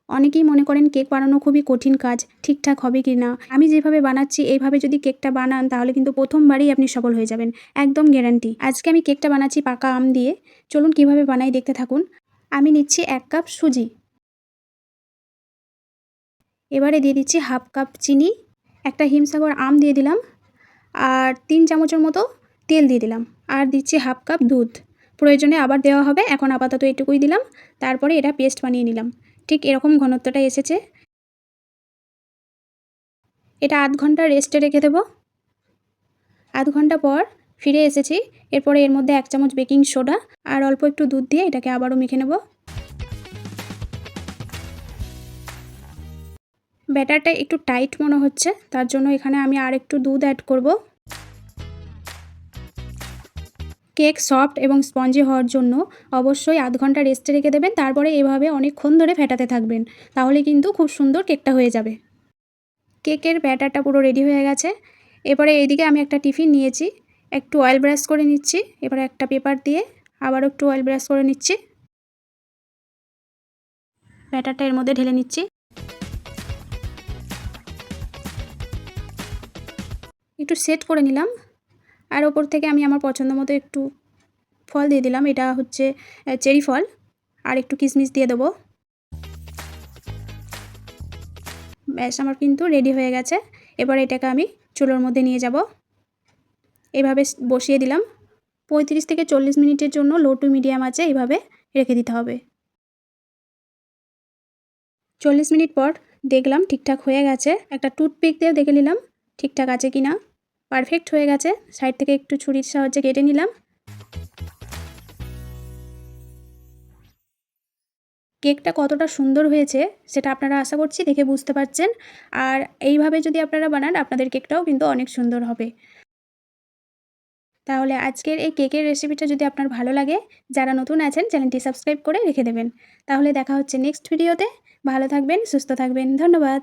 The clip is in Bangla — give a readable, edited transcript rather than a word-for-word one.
অনেকেই মনে করেন কেক বানানো খুবই কঠিন কাজ, ঠিকঠাক হবে কি না। আমি যেভাবে বানাচ্ছি এইভাবে যদি কেকটা বানান তাহলে কিন্তু প্রথমবারেই আপনি সফল হয়ে যাবেন, একদম গ্যারান্টি। আজকে আমি কেকটা বানাচ্ছি পাকা আম দিয়ে। চলুন কিভাবে বানাই দেখতে থাকুন। আমি নিচ্ছি 1 কাপ সুজি। এবারে দিয়ে দিচ্ছি হাফ কাপ চিনি, একটা হিমসাগর আম দিয়ে দিলাম, আর 3 চামচের মতো তেল দিয়ে দিলাম, আর দিচ্ছি হাফ কাপ দুধ। প্রয়োজনে আবার দেওয়া হবে, এখন আপাতত এটুকুই দিলাম। তারপরে এটা পেস্ট বানিয়ে নিলাম। ঠিক এরকম ঘনত্বটা এসেছে। এটা আধ ঘন্টা রেস্টে রেখে দেবো। আধ ঘন্টা পর ফিরে এসেছি। এরপরে এর মধ্যে 1 চামচ বেকিং সোডা আর অল্প একটু দুধ দিয়ে এটাকে আবারও মেখে নেব। ব্যাটারটা একটু টাইট মনে হচ্ছে, তার জন্য এখানে আমি আর একটু দুধ অ্যাড করব। কেক সফট এবং স্পঞ্জি হওয়ার জন্য অবশ্যই আধ ঘন্টা রেস্টে রেখে দেবেন। তারপরে এভাবে অনেকক্ষণ ধরে ফেটাতে থাকবেন, তাহলে কিন্তু খুব সুন্দর কেকটা হয়ে যাবে। কেকের ব্যাটারটা পুরো রেডি হয়ে গেছে। এবারে এইদিকে আমি একটা টিফিন নিয়েছি, একটু অয়েল ব্রাশ করে নিচ্ছি। এবারে একটা পেপার দিয়ে আবারও একটু অয়েল ব্রাশ করে নিচ্ছি। ব্যাটারটা এর মধ্যে ঢেলে নিচ্ছি। একটু সেট করে নিলাম, আর ওপর থেকে আমি আমার পছন্দ মতো একটু ফল দিয়ে দিলাম। এটা হচ্ছে চেরি ফল, আর একটু কিশমিশ দিয়ে দেবো। ব্যাস, আমার কিন্তু রেডি হয়ে গেছে। এবার এটাকে আমি চুলোর মধ্যে নিয়ে যাব। এভাবে বসিয়ে দিলাম। 35 থেকে 40 মিনিটের জন্য লো টু মিডিয়াম আঁচে এইভাবে রেখে দিতে হবে। 40 মিনিট পর দেখলাম ঠিকঠাক হয়ে গেছে। একটা টুথপিক দিয়ে দেখে নিলাম ঠিকঠাক আছে কি না। পারফেক্ট হয়ে গেছে। সাইড থেকে একটু ছুরির সাহায্যে কেটে নিলাম। কেকটা কতটা সুন্দর হয়েছে সেটা আপনারা আশা করছি দেখে বুঝতে পারছেন। আর এইভাবে যদি আপনারা বানান আপনাদের কেকটাও কিন্তু অনেক সুন্দর হবে। তাহলে আজকের এই কেকের রেসিপিটা যদি আপনার ভালো লাগে, যারা নতুন আছেন চ্যানেলটি সাবস্ক্রাইব করে রেখে দেবেন। তাহলে দেখা হচ্ছে নেক্সট ভিডিওতে। ভালো থাকবেন, সুস্থ থাকবেন। ধন্যবাদ।